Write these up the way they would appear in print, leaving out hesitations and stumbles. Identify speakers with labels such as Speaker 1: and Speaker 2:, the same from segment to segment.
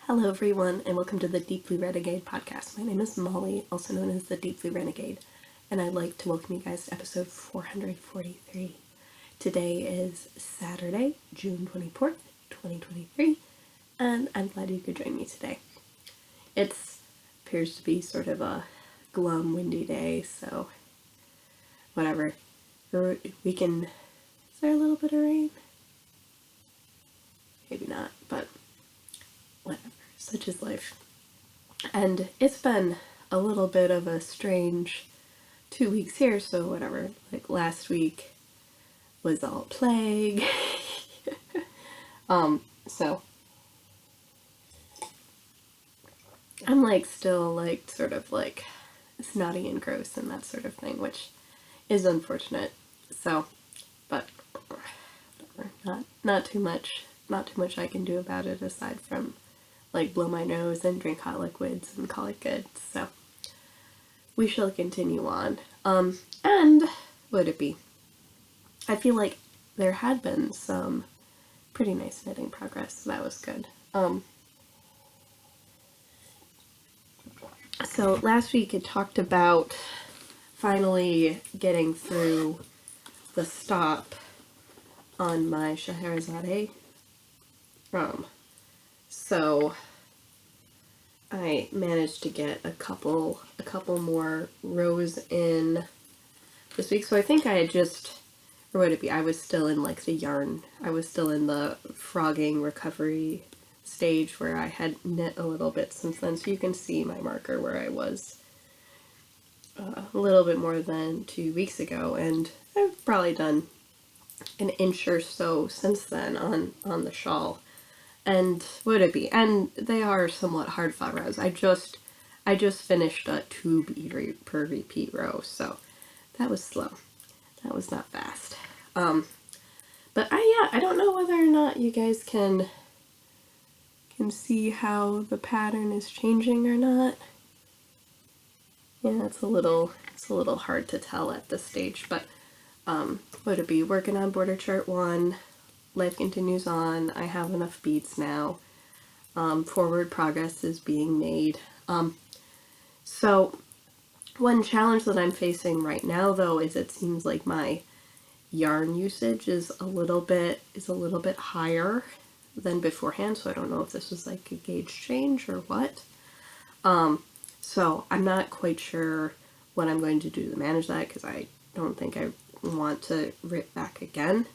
Speaker 1: Hello everyone, and welcome to the Deepbluerenegade podcast. My name is Molly, also known as the Deepbluerenegade, and I'd like to welcome you guys to episode 443. Today is Saturday, June 24th, 2023, and I'm glad you could join me today. It appears to be sort of a glum, windy day, so whatever. We can... Is there a little bit of rain? Maybe not, but whatever. Such is life. And it's been a little bit of a strange 2 weeks here, so whatever. Like last week was all plague. So I'm like still like sort of like snotty and gross and that sort of thing, which is unfortunate. So, but whatever. Not too much I can do about it aside from like blow my nose and drink hot liquids and call it good. So we shall continue on. And would it be? I feel like there had been some pretty nice knitting progress, so that was good. So last week it talked about finally getting through the stop on my Scheherazade. So I managed to get a couple more rows in this week. So I think I had just, or would it be, I was still in like the yarn, I was still in the frogging recovery stage where I had knit a little bit since then. So you can see my marker where I was a little bit more than 2 weeks ago, and I've probably done an inch or so since then on the shawl. And would it be? And they are somewhat hard fought rows. I just finished a 2 bead per repeat row, so that was slow. That was not fast. But I don't know whether or not you guys can see how the pattern is changing or not. Yeah, it's a little hard to tell at this stage, but would it be working on border chart 1? Life continues on. I have enough beads now. Forward progress is being made. So one challenge that I'm facing right now, though, is it seems like my yarn usage is a little bit higher than beforehand. So I don't know if this was like a gauge change or what. So I'm not quite sure what I'm going to do to manage that, because I don't think I want to rip back again.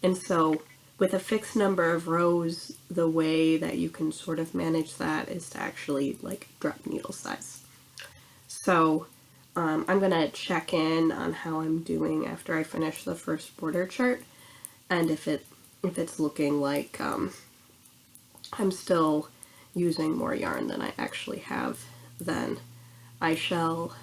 Speaker 1: And so with a fixed number of rows, the way that you can sort of manage that is to actually like drop needle size. So I'm going to check in on how I'm doing after I finish the first border chart, and if it's looking like I'm still using more yarn than I actually have, then I shall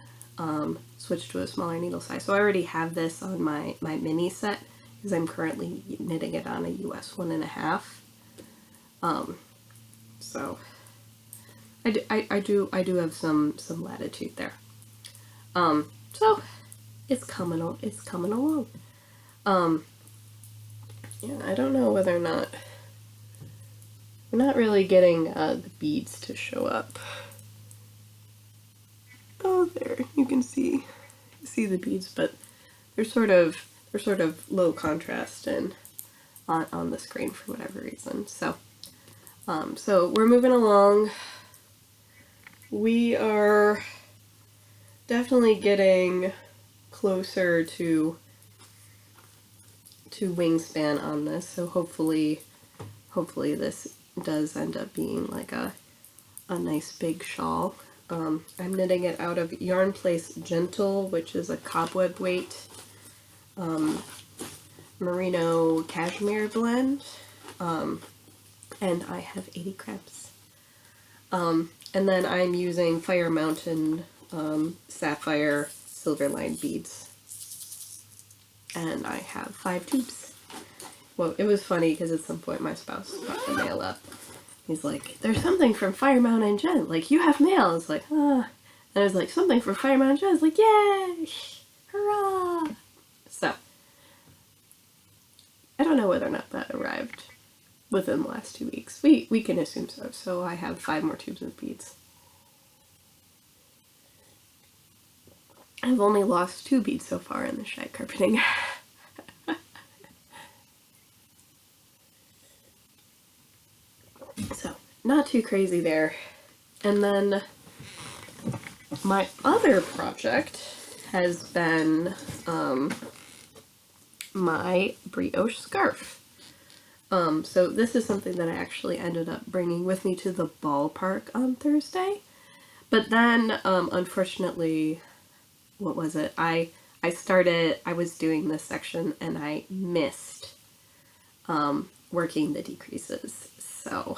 Speaker 1: switch to a smaller needle size. So I already have this on my mini set, because I'm currently knitting it on a US 1.5. So I do have some latitude there. So it's coming along. Yeah, I don't know whether or not we're not really getting the beads to show up. Oh, there you can see the beads, but they're sort of low contrast and on the screen for whatever reason. So so we're moving along. We are definitely getting closer to wingspan on this, so hopefully this does end up being like a nice big shawl. I'm knitting it out of Yarn Place Gentle, which is a cobweb weight merino cashmere blend, and I have 80 crabs. And then I'm using Fire Mountain sapphire silver lined beads, and I have 5 tubes. Well, it was funny because at some point my spouse brought the mail up. He's like, "There's something from Fire Mountain Jen. Like, you have mail." I was like, ah. And I was like, "Something from Fire Mountain Jen." I was like, "Yay! Hurrah!" So I don't know whether or not that arrived within the last 2 weeks. We can assume so. So I have 5 more tubes of beads. I've only lost 2 beads so far in the shag carpeting. So, not too crazy there. And then my other project has been my brioche scarf. So this is something that I actually ended up bringing with me to the ballpark on Thursday. But then, unfortunately, what was it? I was doing this section and I missed working the decreases. So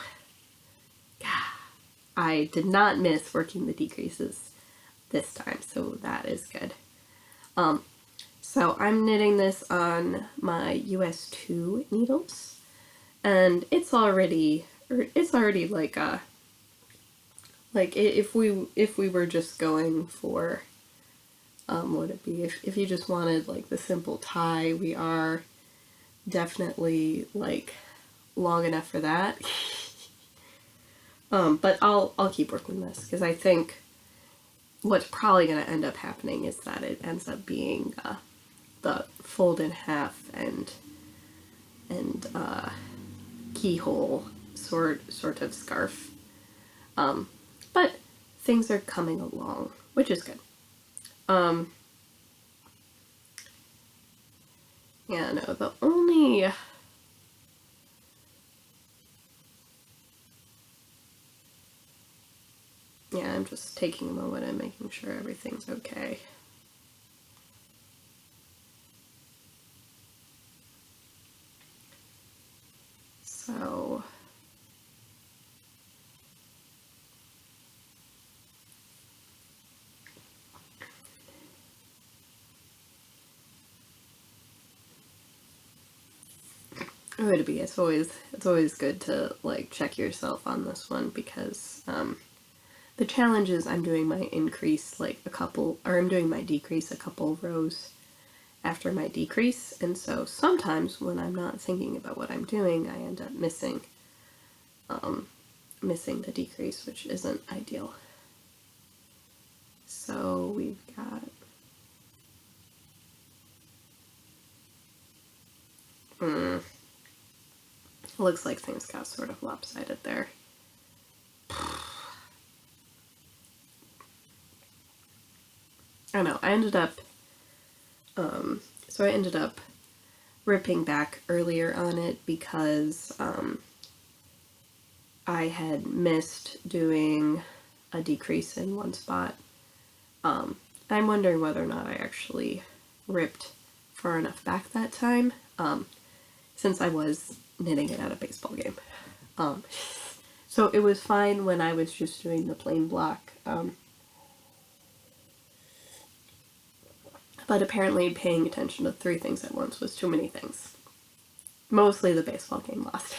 Speaker 1: I did not miss working the decreases this time, so that is good. So I'm knitting this on my US 2 needles, and it's already like if we were just going for would it be if you just wanted like the simple tie, we are definitely like long enough for that. But I'll keep working this because I think what's probably going to end up happening is that it ends up being the fold in half and keyhole sort of scarf. But things are coming along, which is good. Yeah, no, the only yeah, I'm just taking a moment and making sure everything's okay. So it would be. It's always good to like check yourself on this one because the challenge is I'm doing my increase like I'm doing my decrease a couple rows after my decrease, and so sometimes when I'm not thinking about what I'm doing, I end up missing the decrease, which isn't ideal. So we've got looks like things got sort of lopsided there. I don't know, I ended up ripping back earlier on it because I had missed doing a decrease in one spot. I'm wondering whether or not I actually ripped far enough back that time, since I was knitting it at a baseball game. So it was fine when I was just doing the plain block. But apparently paying attention to 3 things at once was too many things. Mostly the baseball game lost.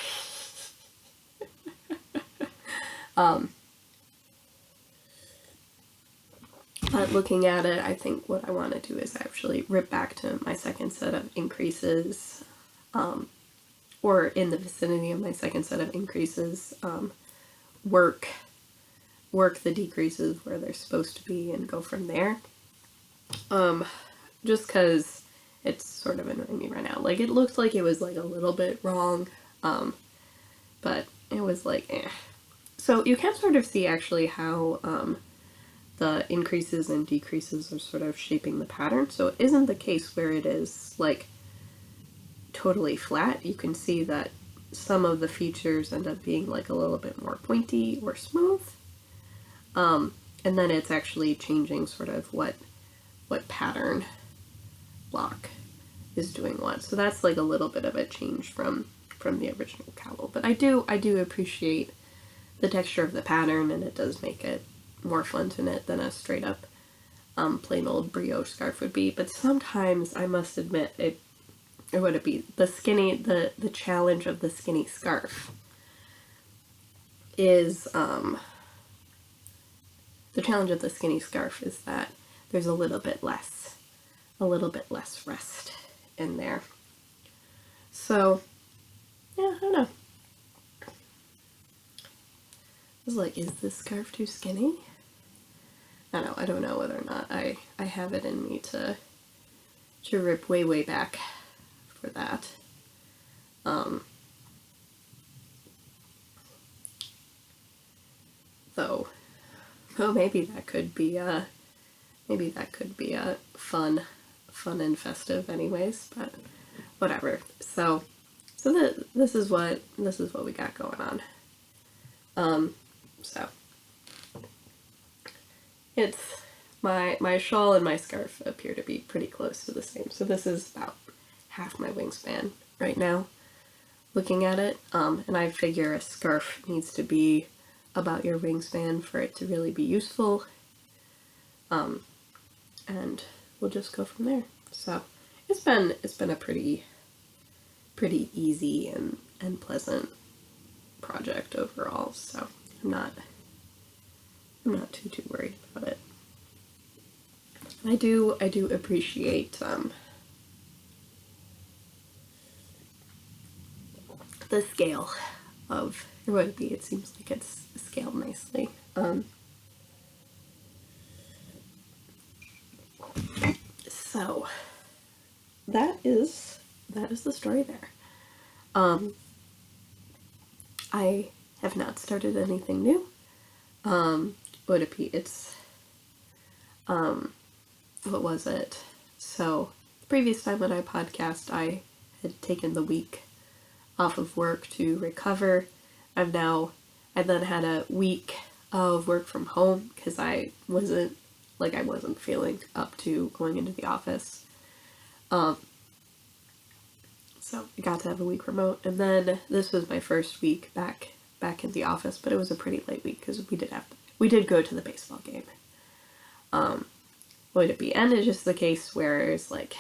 Speaker 1: But looking at it, I think what I want to do is actually rip back to my second set of increases, or in the vicinity of my second set of increases, work the decreases where they're supposed to be and go from there. Just because it's sort of annoying me right now. Like, it looks like it was like a little bit wrong, but it was like, eh. So you can sort of see actually how the increases and decreases are sort of shaping the pattern. So it isn't the case where it is like totally flat. You can see that some of the features end up being like a little bit more pointy or smooth. And then it's actually changing sort of what pattern block is doing what. So that's like a little bit of a change from the original cowl. But I do appreciate the texture of the pattern, and it does make it more fun to knit than a straight up plain old brioche scarf would be. But sometimes I must admit it would be the challenge of the skinny scarf is the challenge of the skinny scarf is that there's a little bit less rest in there. So yeah, I don't know. was like, is this scarf too skinny? I don't know whether or not I have it in me to rip way back for that. Though, well, maybe that could be a fun and festive, anyways. But whatever. So this is what we got going on. So it's my shawl and my scarf appear to be pretty close to the same. So this is about half my wingspan right now, looking at it. And I figure a scarf needs to be about your wingspan for it to really be useful. And we'll just go from there. So it's been a pretty easy and pleasant project overall. So I'm not too worried about it. I do appreciate the scale of Heroic. It seems like it's scaled nicely. So that is the story there. I have not started anything new. It's what was it? So the previous time when I podcast, I had taken the week off of work to recover. I then had a week of work from home because I wasn't feeling up to going into the office. So I got to have a week remote, and then this was my first week back in the office, but it was a pretty late week because we did go to the baseball game. Would it be? And it's just the case where it's like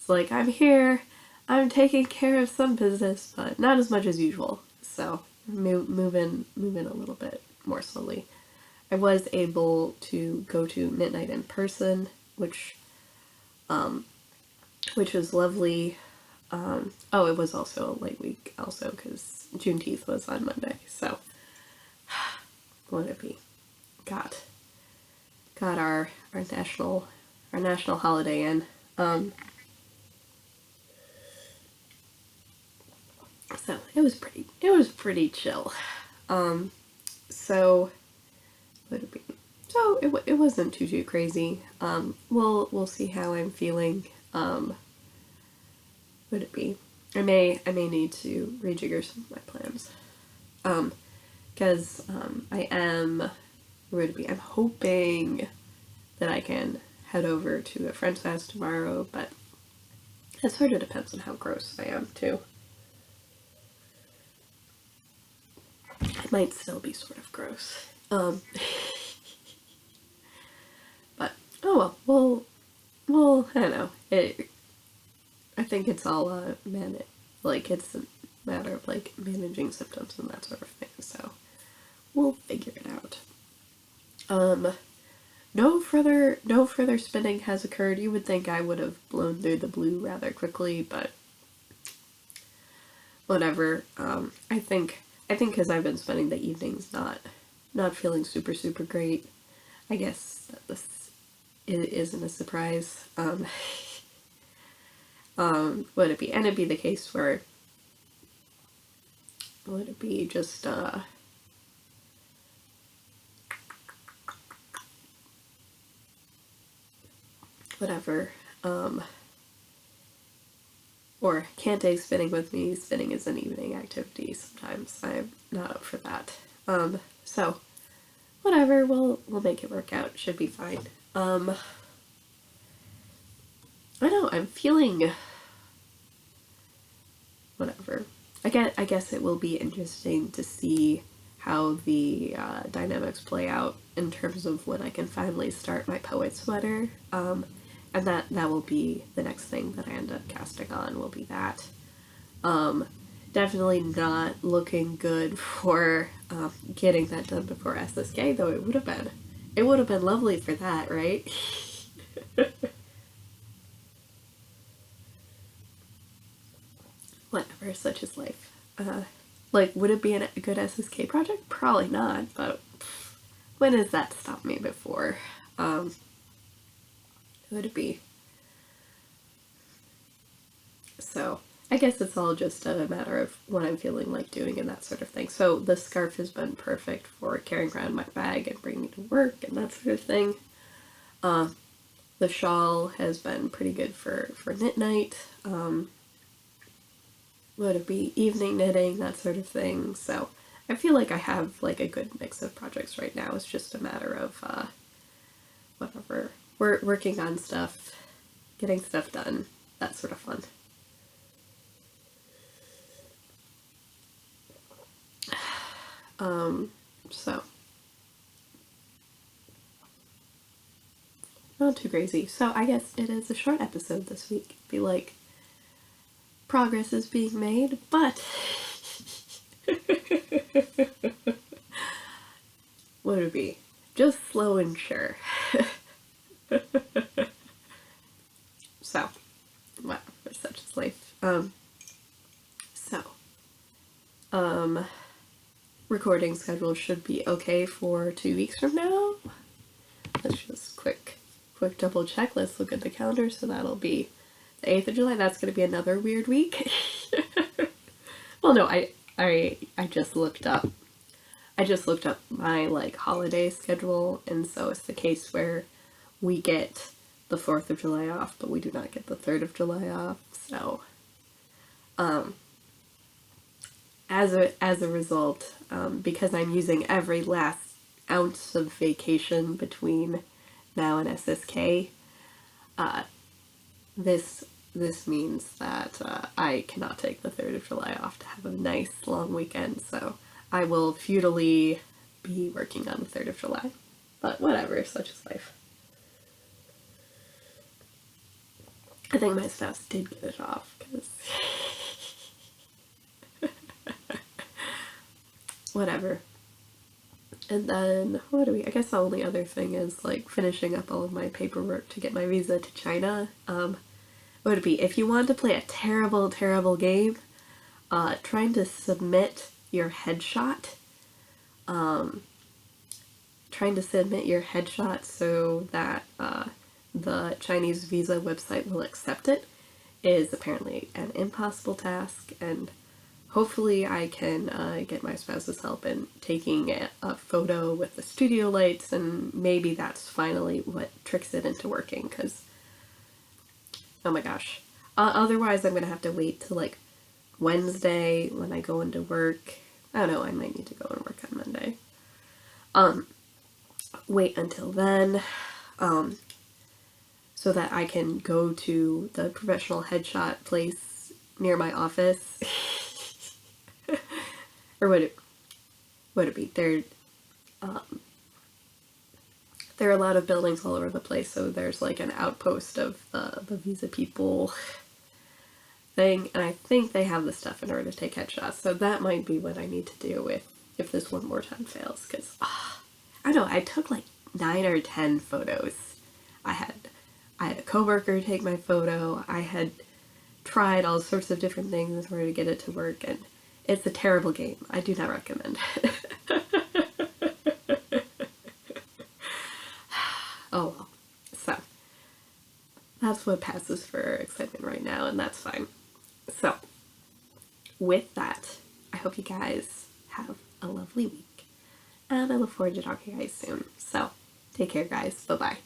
Speaker 1: I'm here, I'm taking care of some business, but not as much as usual. So moving a little bit more slowly. I was able to go to midnight in person, which was lovely. It was also a late week also because Juneteenth was on Monday. So what would it be? Got our national holiday in. So it was pretty chill. So what would it be? So it wasn't too crazy. We'll see how I'm feeling. Would it be? I may need to rejigger some of my plans. Because I'm hoping that I can head over to a friend's house tomorrow, but it sort of depends on how gross I am too. It might still be sort of gross. But oh well, I don't know. I think it's all it's a matter of managing symptoms and that sort of thing. So we'll figure it out. No further spinning has occurred. You would think I would have blown through the blue rather quickly, but whatever. I think because I've been spending the evenings not feeling super great. I guess it isn't a surprise. Would it be? And it'd be the case where would it be just whatever, or can't take spinning with me. Spinning is an evening activity sometimes. I'm not up for that. So whatever, we'll make it work out. Should be fine. I know, I'm feeling whatever. I guess it will be interesting to see how the dynamics play out in terms of when I can finally start my poet sweater. And that will be the next thing that I end up casting on, will be that. Definitely not looking good for getting that done before SSK, though it would have been lovely for that, right? Whatever, such is life. Like, would it be a good SSK project? Probably not, but when has that stopped me before? Would it be? So, I guess it's all just a matter of what I'm feeling like doing and that sort of thing. So, the scarf has been perfect for carrying around my bag and bringing it to work and that sort of thing. The shawl has been pretty good for knit night. Would it be evening knitting, that sort of thing. So I feel like I have like a good mix of projects right now. It's just a matter of whatever. We're working on stuff, getting stuff done, that sort of fun. So not too crazy. So I guess it is a short episode this week. Be like, progress is being made, but what would it be? Just slow and sure. So, whatever, such is life. Recording schedule should be okay for 2 weeks from now. Let's just quick double check. Let's look at the calendar. So that'll be the 8th of July. That's going to be another weird week. Well, no, I just looked up. I just looked up my like holiday schedule, and so it's the case where we get the 4th of July off, but we do not get the 3rd of July off. So, as a result, because I'm using every last ounce of vacation between now and SSK, this means that I cannot take the 3rd of July off to have a nice long weekend, so I will futilely be working on the 3rd of July. But whatever, such is life. I think my spouse did get it off, because whatever. And then, I guess the only other thing is, like, finishing up all of my paperwork to get my visa to China. What would it be? If you want to play a terrible, terrible game, trying to submit your headshot. So that the Chinese visa website will accept it is apparently an impossible task, and hopefully I can get my spouse's help in taking a photo with the studio lights, and maybe that's finally what tricks it into working, because, oh my gosh. Otherwise I'm going to have to wait till, like, Wednesday when I go into work. I don't know, I might need to go and work on Monday. Wait until then, so that I can go to the professional headshot place near my office. Or would it be? There are a lot of buildings all over the place, so there's like an outpost of the visa people thing, and I think they have the stuff in order to take headshots, so that might be what I need to do if this one more time fails, because I don't know, I took like 9 or 10 photos. I had a coworker take my photo. I had tried all sorts of different things in order to get it to work, and it's a terrible game. I do not recommend. Oh well. So, that's what passes for excitement right now, and that's fine. So, with that, I hope you guys have a lovely week, and I look forward to talking to you guys soon. So, take care, guys. Bye-bye.